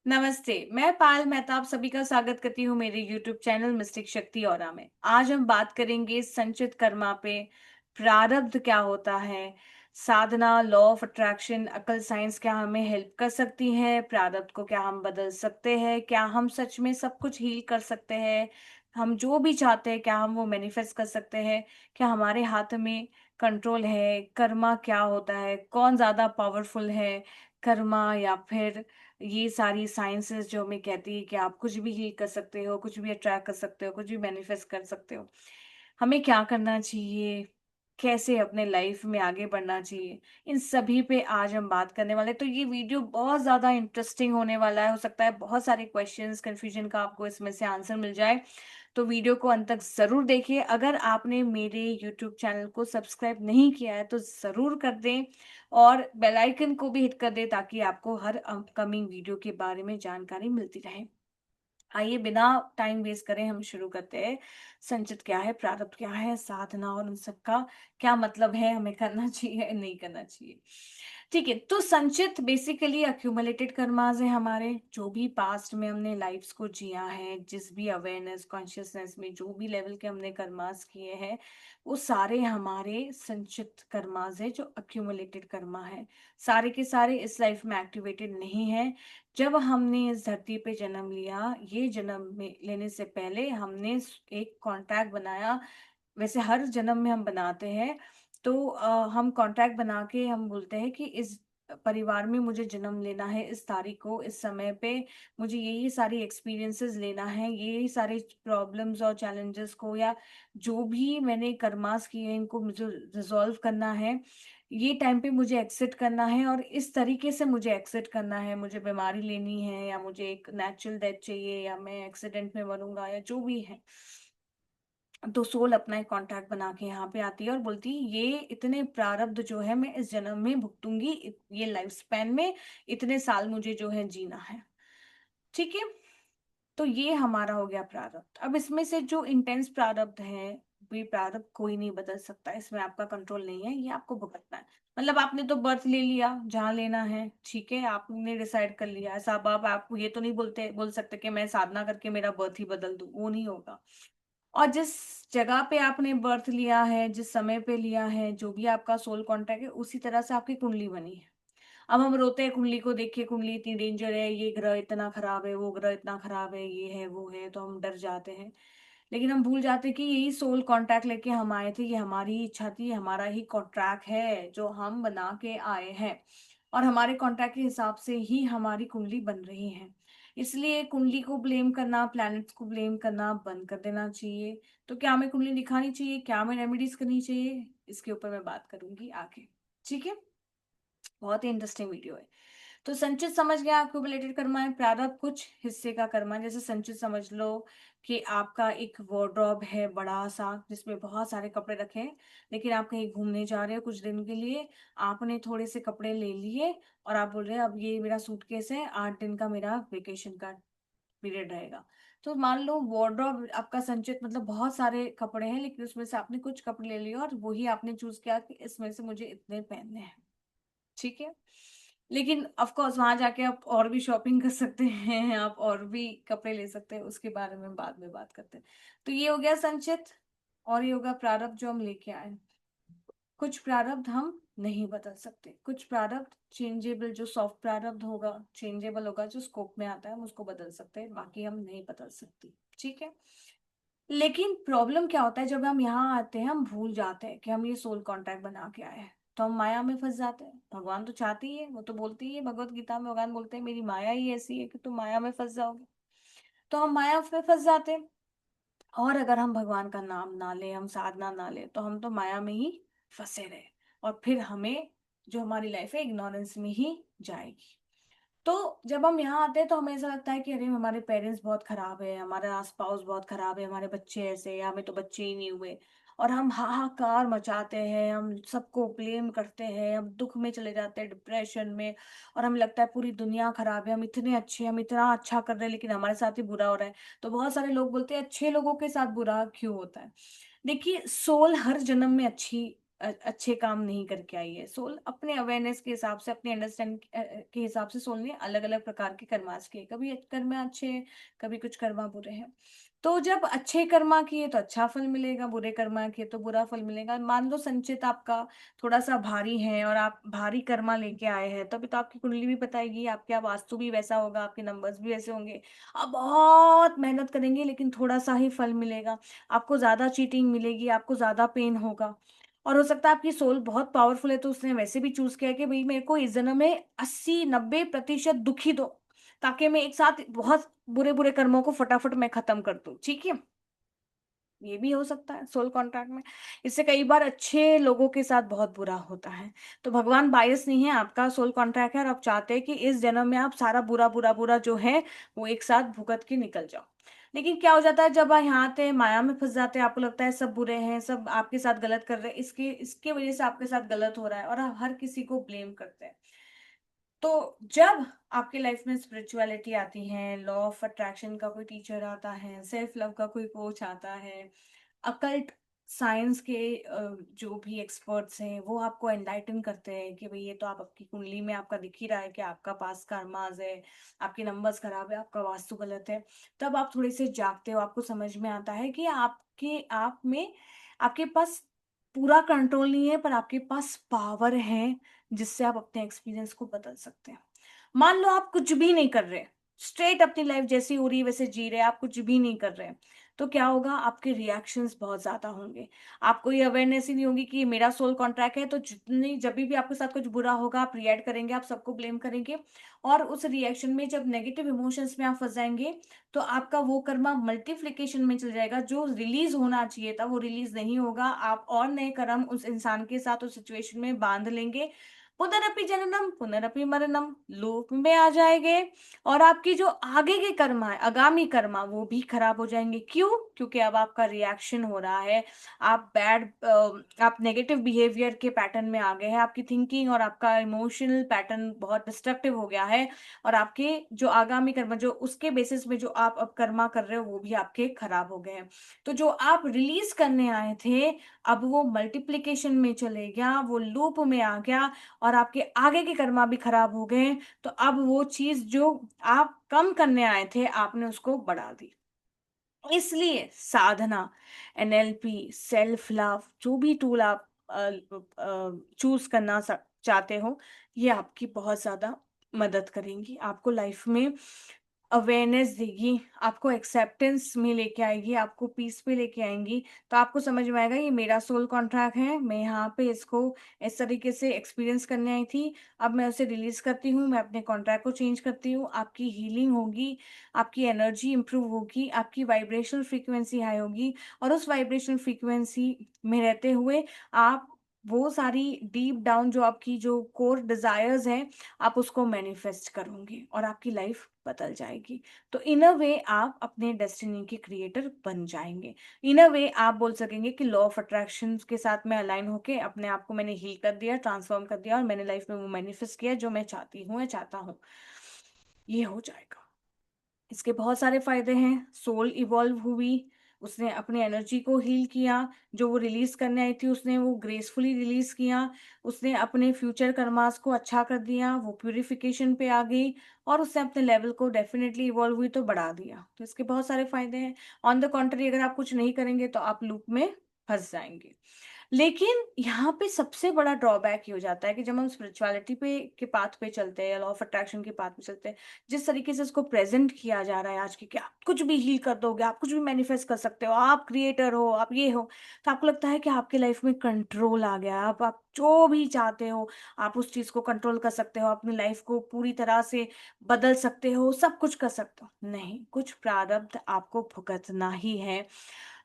नमस्ते, मैं पायल मेहता आप सभी का स्वागत करती हूँ मेरे यूट्यूब चैनल मिस्टिक शक्ति औरा में। आज हम बात करेंगे संचित कर्मा पे, प्रारब्ध क्या होता है, साधना, लॉ ऑफ अट्रैक्शन, अकल साइंस क्या हमें हेल्प कर सकती है, प्रारब्ध को क्या हम बदल सकते हैं, क्या हम सच में सब कुछ हील कर सकते हैं, हम जो भी चाहते हैं क्या हम वो मैनिफेस्ट कर सकते हैं, क्या हमारे हाथ में कंट्रोल है, कर्मा क्या होता है, कौन ज़्यादा पावरफुल है, कर्मा या फिर ये सारी साइंसेस जो हमें कहती है कि आप कुछ भी हील कर सकते हो, कुछ भी अट्रैक्ट कर सकते हो, कुछ भी मैनिफेस्ट कर सकते हो। हमें क्या करना चाहिए? कैसे अपने लाइफ में आगे बढ़ना चाहिए? इन सभी पे आज हम बात करने वाले हैं। तो ये वीडियो बहुत ज़्यादा इंटरेस्टिंग होने वाला है। हो सकता है बहुत सारे क्वेश्चंस, कन्फ्यूजन का आपको इसमें से आंसर मिल जाए। तो वीडियो को अंत तक ज़रूर देखिए। अगर आपने मेरे यूट्यूब चैनल को सब्सक्राइब नहीं किया है, तो ज़रूर कर दें और बेल आइकन को भी हिट कर दें ताकि आपको हर अपकमिंग वीडियो के बारे में जानकारी मिलती रहे। आइए बिना टाइम वेस्ट करें हम शुरू करते हैं। संचित क्या है, प्रारब्ध क्या है, साधना और उन सब का क्या मतलब है, हमें करना चाहिए या नहीं करना चाहिए। ठीक है, तो संचित बेसिकली अक्यूमुलेटेड कर्मास है हमारे, जो भी पास्ट में हमने लाइफ्स को जिया है, जिस भी अवेयरनेस कॉन्शियसनेस में जो भी लेवल के हमने कर्मास किए हैं, वो सारे हमारे संचित कर्मास है जो अक्यूमुलेटेड कर्मा है। सारे के सारे इस लाइफ में एक्टिवेटेड नहीं है। जब हमने इस धरती पे जन्म लिया, ये जन्म में लेने से पहले हमने एक कॉन्ट्रैक्ट बनाया। वैसे हर जन्म में हम बनाते हैं। तो हम कॉन्ट्रैक्ट बना के हम बोलते हैं कि इस परिवार में मुझे जन्म लेना है, इस तारीख को, इस समय पे मुझे यही सारी एक्सपीरियंसेस लेना है, यही सारे प्रॉब्लम्स और चैलेंजेस को या जो भी मैंने कर्मास किए हैं इनको मुझे रिजॉल्व करना है। ये टाइम पे मुझे एक्सिट करना है और इस तरीके से मुझे एक्सिट करना है। मुझे बीमारी लेनी है या मुझे एक नेचुरल डेथ चाहिए या मैं एक्सीडेंट में मरूंगा या जो भी है। तो सोल अपना एक कॉन्ट्रैक्ट बना के यहाँ पे आती है और बोलती है ये इतने प्रारब्ध जो है मैं इस जन्म में भुगतूंगी, ये लाइफ स्पैन में इतने साल मुझे जो है जीना है। ठीक है, तो ये हमारा हो गया प्रारब्ध। अब इसमें से जो इंटेंस प्रारब्ध है, भी प्रारब्ध कोई नहीं बदल सकता, इसमें आपका कंट्रोल नहीं है, ये आपको भुगतना है। मतलब आपने तो बर्थ ले लिया जहाँ लेना है, ठीक है, आपने डिसाइड कर लिया। ऐसा अब आप ये तो नहीं बोल सकते कि मैं साधना करके मेरा बर्थ ही बदल दूं, वो नहीं होगा। और जिस जगह पे आपने बर्थ लिया है, जिस समय पे लिया है, जो भी आपका सोल कॉन्ट्रैक्ट है, उसी तरह से आपकी कुंडली बनी है। अब हम रोते हैं कुंडली को देख के, कुंडली इतनी डेंजर है, ये ग्रह इतना खराब है, वो ग्रह इतना खराब है, ये है वो है, तो हम डर जाते हैं। लेकिन हम भूल जाते हैं कि यही सोल कॉन्ट्रैक्ट लेके हम आए थे, ये हमारी ही इच्छा थी, हमारा ही कॉन्ट्रैक्ट है जो हम बना के आए हैं। और हमारे कॉन्ट्रैक्ट के हिसाब से ही हमारी कुंडली बन रही है। इसलिए कुंडली को ब्लेम करना, प्लैनेट्स को ब्लेम करना बंद कर देना चाहिए। तो क्या हमें कुंडली दिखानी चाहिए, क्या हमें रेमेडीज करनी चाहिए, इसके ऊपर मैं बात करूंगी आगे। ठीक है, बहुत ही इंटरेस्टिंग वीडियो है। तो संचित समझ गया आपको रिलेटेड कर्मा है, प्रारब्ध कुछ हिस्से का कर्मा है। जैसे संचित समझ लो कि आपका एक वार्डरोब है बड़ा सा, जिसमें बहुत सारे कपड़े रखे हैं, लेकिन आप कहीं घूमने जा रहे हो कुछ दिन के लिए, आपने थोड़े से कपड़े ले लिए और आप बोल रहे हैं अब ये मेरा सूटकेस है, 8 दिन का मेरा वेकेशन का पीरियड रहेगा। तो मान लो वार्डरोब आपका संचित मतलब बहुत सारे कपड़े हैं, लेकिन उसमें से आपने कुछ कपड़े ले लिए और वही आपने चूज किया कि इसमें से मुझे इतने पहनने हैं। ठीक है, लेकिन ऑफ कोर्स वहां जाके आप और भी शॉपिंग कर सकते हैं, आप और भी कपड़े ले सकते हैं, उसके बारे में बाद में बात करते हैं। तो ये हो गया संचित और ये होगा प्रारब्ध जो हम लेके आए। कुछ प्रारब्ध हम नहीं बदल सकते, कुछ प्रारब्ध चेंजेबल, जो सॉफ्ट प्रारब्ध होगा चेंजेबल होगा, जो स्कोप में आता है हम उसको बदल सकते हैं, बाकी हम नहीं बदल सकते। ठीक है, लेकिन प्रॉब्लम क्या होता है जब हम यहाँ आते हैं, हम भूल जाते हैं कि हम ये सोल कॉन्ट्रैक्ट बना के आए हैं, तो हम माया में फंस जाते हैं। भगवान तो चाहती है, वो तो बोलती है, भगवत गीता में भगवान बोलते हैं मेरी माया ही ऐसी है कि तुम माया में फंस जाओगे। तो हम माया में फंस जाते हैं। और अगर हम भगवान का नाम ना लें, हम साधना ना लें, तो हम तो माया में ही फंसे रहे और फिर हमें जो हमारी लाइफ है इग्नोरेंस में ही जाएगी। तो जब हम यहाँ आते हैं तो हमें ऐसा लगता है कि अरे हमारे पेरेंट्स बहुत खराब है, हमारा आस पास बहुत खराब है, हमारे बच्चे ऐसे हैं, हमें तो बच्चे ही नहीं हुए। और हम हाहाकार मचाते हैं, हम सबको ब्लेम करते हैं, हम दुख में चले जाते हैं, डिप्रेशन में। और हमें लगता है पूरी दुनिया खराब है, हम इतने अच्छे, हम इतना अच्छा कर रहे हैं, लेकिन हमारे साथ ही बुरा हो रहा है। तो बहुत सारे लोग बोलते हैं अच्छे लोगों के साथ बुरा क्यों होता है। देखिए, सोल हर जन्म में अच्छी अच्छे काम नहीं करके आई है। सोल अपने अवेयरनेस के हिसाब से, अपने अंडरस्टैंड के हिसाब से सोल ने अलग अलग प्रकार के कर्मास किए, कभी कर्मा अच्छे हैं, कभी कुछ कर्मा बुरे हैं। तो जब अच्छे कर्मा किए तो अच्छा फल मिलेगा, बुरे कर्मा किए तो बुरा फल मिलेगा। मान लो संचित आपका थोड़ा सा भारी है और आप भारी कर्मा लेके आए हैं, तभी तो आपकी कुंडली भी बताएगी, आपका वास्तु भी वैसा होगा, आपके नंबर्स भी वैसे होंगे। आप बहुत मेहनत करेंगे लेकिन थोड़ा सा ही फल मिलेगा, आपको ज्यादा चीटिंग मिलेगी, आपको ज्यादा पेन होगा। और हो सकता है आपकी सोल बहुत पावरफुल है, तो उसने वैसे भी चूज किया कि भाई मेरे को इस जन्म में 80-90% दुखी दो, ताकि मैं एक साथ बहुत बुरे बुरे कर्मों को फटाफट मैं खत्म कर दूं। ठीक है, ये भी हो सकता है सोल कॉन्ट्रैक्ट में। इससे कई बार अच्छे लोगों के साथ बहुत बुरा होता है। तो भगवान बायस नहीं है, आपका सोल कॉन्ट्रैक्ट है और आप चाहते हैं कि इस जन्म में आप सारा बुरा बुरा बुरा जो है वो एक साथ भुगत के निकल जाओ। लेकिन क्या हो जाता है, जब आप यहाँ आते हैं माया में फंस जाते हैं, आपको लगता है सब बुरे हैं, सब आपके साथ गलत कर रहे हैं, इसके वजह से आपके साथ गलत हो रहा है, और आप हर किसी को ब्लेम करते हैं। तो जब आपकी लाइफ में स्पिरिचुअलिटी आती है, लॉ ऑफ अट्रैक्शन का कोई टीचर आता है, सेल्फ लव का कोई कोच आता है, अकल्ट साइंस के जो भी एक्सपर्ट्स हैं वो आपको एनलाइटन करते हैं कि भाई ये तो आप आपकी कुंडली में आपका दिख ही रहा है कि आपका पास कर्मास है, आपके नंबर्स खराब है, आपका वास्तु गलत है। तब आप थोड़े से जागते हो, आपको समझ में आता है कि आपके आप में, आपके पास पूरा कंट्रोल नहीं है, पर आपके पास पावर है जिससे आप अपने एक्सपीरियंस को बदल सकते हैं। मान लो आप कुछ भी नहीं कर रहे, स्ट्रेट अपनी लाइफ जैसी हो रही है वैसे जी रहे हैं, आप कुछ भी नहीं कर रहे, तो क्या होगा, आपके रिएक्शंस बहुत ज्यादा होंगे। आपको ये अवेयरनेस ही नहीं होगी कि ये मेरा सोल कॉन्ट्रैक्ट है, तो जितनी जब भी आपके साथ कुछ बुरा होगा आप रिएक्ट करेंगे, आप सबको ब्लेम करेंगे, और उस रिएक्शन में जब नेगेटिव इमोशंस में आप फंस जाएंगे, तो आपका वो कर्मा मल्टीप्लिकेशन में चल जाएगा, जो रिलीज होना चाहिए था वो रिलीज नहीं होगा, आप और नए कर्म उस इंसान के साथ उस सिचुएशन में बांध लेंगे। पुनरपि जननम पुनरपि मरणम लूप में आ जाएंगे, और आपकी जो आगे के कर्मा है, आगामी कर्मा, वो भी खराब हो जाएंगे। क्यों? क्योंकि अब आपका रिएक्शन हो रहा है, आप नेगेटिव बिहेवियर के पैटर्न में आ गए हैं, आपकी थिंकिंग और आपका इमोशनल पैटर्न बहुत डिस्ट्रक्टिव हो गया है, और आपके जो आगामी कर्म, जो उसके बेसिस में जो आप अब कर्मा कर रहे हो, वो भी आपके खराब हो गए हैं। तो जो आप रिलीज करने आए थे, अब वो मल्टीप्लिकेशन में चले गया, वो लूप में आ गया, और आपके आगे के कर्मा भी खराब हो गए। तो अब वो चीज जो आप कम करने आए थे, आपने उसको बढ़ा दी। इसलिए साधना, एनएलपी, सेल्फ लव, जो भी टूल आप चूज करना चाहते हो, ये आपकी बहुत ज्यादा मदद करेंगी, आपको लाइफ में अवेयरनेस देगी, आपको एक्सेप्टेंस में लेके आएगी, आपको पीस पे लेके आएंगी। तो आपको समझ में आएगा ये मेरा सोल कॉन्ट्रैक्ट है, मैं यहाँ पे इसको इस तरीके से एक्सपीरियंस करने आई थी, अब मैं उसे रिलीज करती हूँ, मैं अपने कॉन्ट्रैक्ट को चेंज करती हूँ, आपकी हीलिंग होगी, आपकी एनर्जी इंप्रूव होगी, आपकी वाइब्रेशनल फ्रीक्वेंसी हाई होगी, और उस वाइब्रेशनल फ्रीक्वेंसी में रहते हुए आप वो सारी डीप डाउन जो आपकी जो कोर डिजायर्स हैं, आप उसको मैनिफेस्ट करोगे और आपकी लाइफ बदल जाएगी। तो इन अ वे आप अपने डेस्टिनी के क्रिएटर बन जाएंगे। इन अ वे आप बोल सकेंगे कि लॉ ऑफ अट्रैक्शन के साथ मैं अलाइन होके अपने आप को मैंने हील कर दिया, ट्रांसफॉर्म कर दिया, और मैंने लाइफ में वो मैनिफेस्ट किया जो मैं चाहती हूँ या चाहता हूँ, ये हो जाएगा। इसके बहुत सारे फायदे हैं। सोल इवॉल्व हुई, उसने अपने एनर्जी को हील किया, जो वो रिलीज करने आई थी उसने वो ग्रेसफुली रिलीज किया, उसने अपने फ्यूचर कर्मास को अच्छा कर दिया, वो प्यूरिफिकेशन पे आ गई, और उसने अपने लेवल को डेफिनेटली इवॉल्व हुई तो बढ़ा दिया। तो इसके बहुत सारे फायदे हैं। ऑन द कॉन्ट्री, अगर आप कुछ नहीं करेंगे तो आप लूप में फंस जाएंगे। लेकिन यहाँ पे सबसे बड़ा ड्रॉबैक ये हो जाता है कि जब हम स्पिरिचुअलिटी पे के पाथ पे चलते हैं, लॉ ऑफ अट्रैक्शन के पाथ पे चलते हैं, जिस तरीके से इसको प्रेजेंट किया जा रहा है आज की, कि आप कुछ भी हील कर दोगे, आप कुछ भी मैनिफेस्ट कर सकते हो, आप क्रिएटर हो, आप ये हो, तो आपको लगता है कि आपकी लाइफ में कंट्रोल आ गया, आप जो भी चाहते हो आप उस चीज को कंट्रोल कर सकते हो, अपनी लाइफ को पूरी तरह से बदल सकते हो, सब कुछ कर सकते हो। नहीं, कुछ प्रारब्ध आपको भुगतना ही है।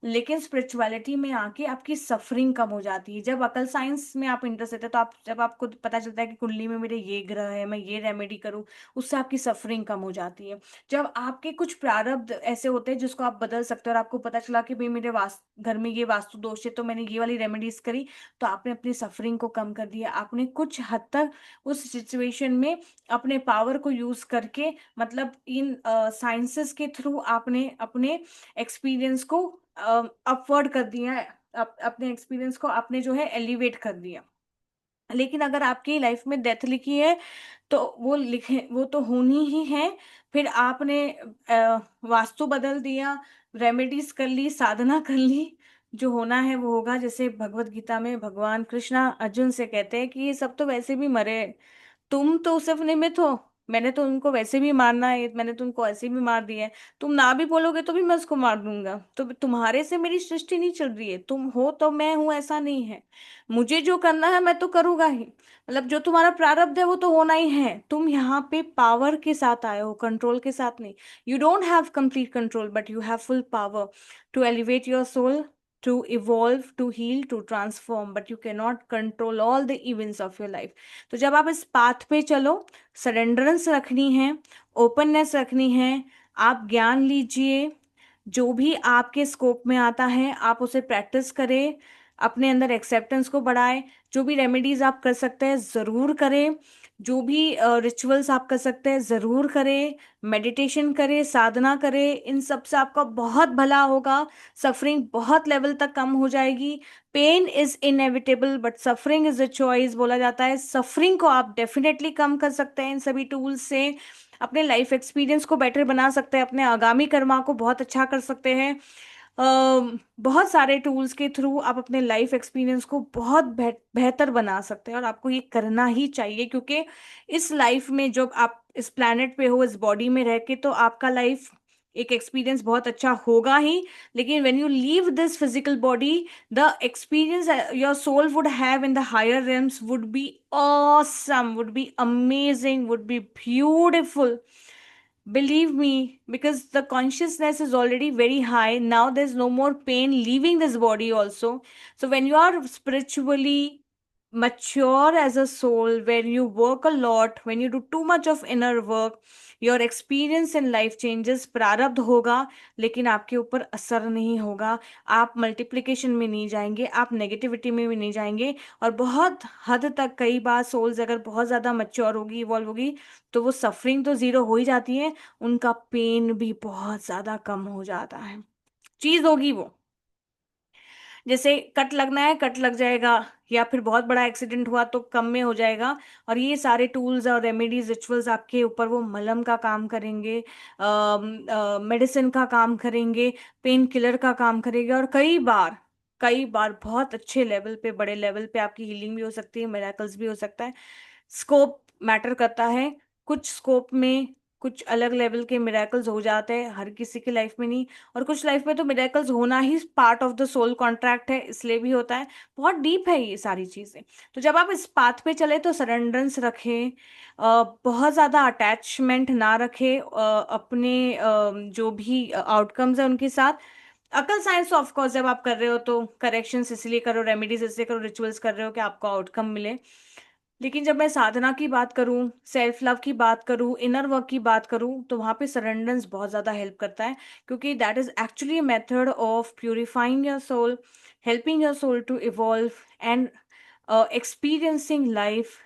लेकिन स्पिरिचुअलिटी में आके आपकी सफरिंग कम हो जाती है। जब अकल साइंस में आप इंटरेस्ट लेते हैं, तो आप जब आपको पता चलता है कि कुंडली में मेरे ये ग्रह है, मैं ये रेमेडी करूं, उससे आपकी सफरिंग कम हो जाती है। जब आपके कुछ प्रारब्ध ऐसे होते हैं जिसको आप बदल सकते हो, और आपको पता चला कि भाई मेरे घर में ये वास्तु दोष है, तो मैंने ये वाली रेमेडीज करी, तो आपने अपनी सफरिंग को कम कर दिया, आपने कुछ हद तक उस सिचुएशन में अपने पावर को यूज करके, मतलब इन साइंसेस के थ्रू आपने अपने एक्सपीरियंस को अपवर्ड कर दिया है, अपने एक्सपीरियंस को आपने जो है एलिवेट कर दिया। लेकिन अगर आपकी लाइफ में डेथ लिखी है तो वो तो होनी ही है। फिर आपने वास्तु बदल दिया, रेमेडीज कर ली, साधना कर ली, जो होना है वो होगा। जैसे भगवत गीता में भगवान कृष्णा अर्जुन से कहते हैं कि ये सब तो वैसे भी मरे, तुम तो सिर्फ निमित्त हो, मैंने तो उनको वैसे भी मारना है, मैंने तो उनको ऐसे भी मार दिया है, तुम ना भी बोलोगे तो भी मैं उसको मार दूंगा। तो तुम्हारे से मेरी सृष्टि नहीं चल रही है, तुम हो तो मैं हूं ऐसा नहीं है। मुझे जो करना है मैं तो करूंगा ही, मतलब जो तुम्हारा प्रारब्ध है वो तो होना ही है। तुम यहाँ पे पावर के साथ आए हो, कंट्रोल के साथ नहीं। You don't have complete control but you have full power to elevate your soul, to evolve, to heal, to transform, but you cannot control all the events of your life. तो जब आप इस path पे चलो, सरेंडरेंस रखनी है, openness रखनी है, आप ज्ञान लीजिए, जो भी आपके स्कोप में आता है आप उसे प्रैक्टिस करें, अपने अंदर एक्सेप्टेंस को बढ़ाएं। जो भी रेमेडीज आप कर सकते हैं ज़रूर करें, जो भी रिचुअल्स आप कर सकते हैं ज़रूर करें, मेडिटेशन करें, साधना करें, इन सब से आपका बहुत भला होगा। सफरिंग बहुत लेवल तक कम हो जाएगी। Pain is inevitable but suffering is a choice बोला जाता है। सफरिंग को आप डेफिनेटली कम कर सकते हैं इन सभी टूल्स से, अपने लाइफ एक्सपीरियंस को बेटर बना सकते हैं, अपने आगामी कर्मा को बहुत अच्छा कर सकते हैं। बहुत सारे टूल्स के थ्रू आप अपने लाइफ एक्सपीरियंस को बहुत बेहतर बना सकते हैं, और आपको ये करना ही चाहिए, क्योंकि इस लाइफ में जब आप इस प्लेनेट पे हो, इस बॉडी में रह के, तो आपका लाइफ एक एक्सपीरियंस बहुत अच्छा होगा ही। लेकिन when you leave this physical body, the experience your soul would have in the higher realms would be awesome, would be amazing, would be beautiful. Believe me, because the consciousness is already very high. Now there's no more pain leaving this body also. So when you are spiritually mature as a soul, when you work a lot, when you do too much of inner work, your experience in life changes. प्रारब्ध होगा लेकिन आपके ऊपर असर नहीं होगा। आप multiplication में नहीं जाएंगे, आप नेगेटिविटी में भी नहीं जाएंगे। और बहुत हद तक कई बार सोल्स अगर बहुत ज़्यादा मच्योर होगी, इवॉल्व होगी, तो वो सफरिंग तो जीरो हो ही जाती है, उनका पेन भी बहुत ज्यादा कम हो जाता है। चीज होगी वो, जैसे कट लगना है कट लग जाएगा, या फिर बहुत बड़ा एक्सीडेंट हुआ तो कम में हो जाएगा। और ये सारे टूल्स और रेमेडीज रिचुअल्स आपके ऊपर वो मलहम का काम करेंगे, मेडिसिन का काम करेंगे, पेन किलर का काम करेंगे, और कई बार बहुत अच्छे लेवल पे, बड़े लेवल पे आपकी हीलिंग भी हो सकती है, मिरेकल्स भी हो सकता है। स्कोप मैटर करता है। कुछ स्कोप में कुछ अलग लेवल के मिरेकल्स हो जाते हैं, हर किसी की लाइफ में नहीं। और कुछ लाइफ में तो मिरेकल्स होना ही part of the soul contract है, इसलिए भी होता है। बहुत डीप है ये सारी चीजें। तो जब आप इस पाथ पे चले तो सरेंडरेंस रखें, बहुत ज्यादा अटैचमेंट ना रखें अपने जो भी आउटकम्स है उनके साथ। अकल साइंस ऑफ कोर्स जब आप कर रहे हो तो करेक्शंस इसलिए करो, रेमेडीज इसलिए करो, रिचुअल्स कर रहे हो कि आपको आउटकम मिले। लेकिन जब मैं साधना की बात करूं, सेल्फ लव की बात करूं, इनर वर्क की बात करूं, तो वहां पे सरेंडरेंस बहुत ज्यादा हेल्प करता है, क्योंकि that is actually a method of purifying your soul, helping your soul to evolve, and experiencing life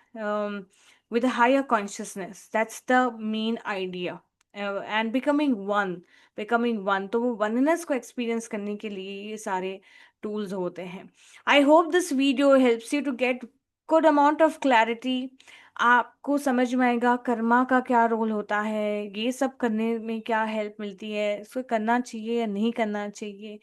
with a higher consciousness. That's the main idea. And becoming one, तो वो oneness को experience करने के लिए ये सारे tools होते हैं। I hope this video helps you to get good amount of clarity. आपको समझ में आएगा कर्मा का क्या रोल होता है, ये सब करने में क्या हेल्प मिलती है, इसको करना चाहिए या नहीं करना चाहिए।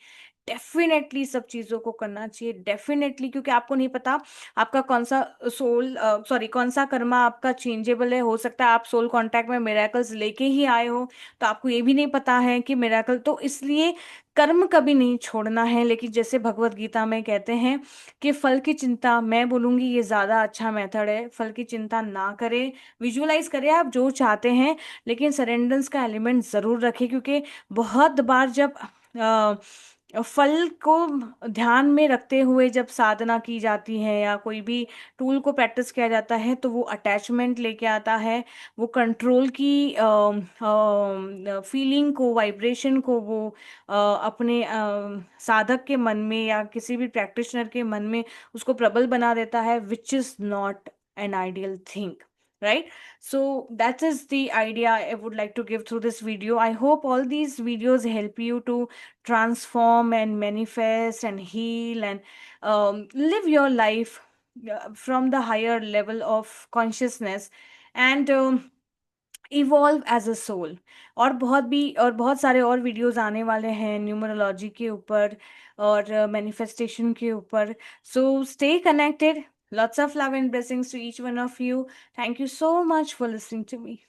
डेफिनेटली सब चीजों को करना चाहिए, डेफिनेटली, क्योंकि आपको नहीं पता आपका कौन सा सोल, सॉरी, कौन सा कर्मा आपका चेंजेबल है। हो सकता है आप सोल कांटेक्ट में मिरेकल्स लेके ही आए हो, तो आपको ये भी नहीं पता है कि मिरेकल, तो इसलिए कर्म कभी नहीं छोड़ना है। लेकिन जैसे भगवत गीता में कहते हैं कि फल की चिंता, मैं बोलूंगी ये ज्यादा अच्छा मेथड है, फल की चिंता ना करें, विजुअलाइज करें आप जो चाहते हैं, लेकिन सरेंडेंस का एलिमेंट जरूर रखें। क्योंकि बहुत बार जब फल को ध्यान में रखते हुए जब साधना की जाती है या कोई भी टूल को प्रैक्टिस किया जाता है, तो वो अटैचमेंट लेके आता है, वो कंट्रोल की फीलिंग को, वाइब्रेशन को वो अपने साधक के मन में या किसी भी प्रैक्टिशनर के मन में उसको प्रबल बना देता है, which is not an ideal thing. right? So that is the idea I would like to give through this video. I hope all these videos help you to transform and manifest and heal and live your life from the higher level of consciousness, and evolve as a soul. और बहुत सारे और videos आने वाले हैं numerology के ऊपर और मैनिफेस्टेशन के ऊपर। So stay connected. Lots of love and blessings to each one of you. Thank you so much for listening to me.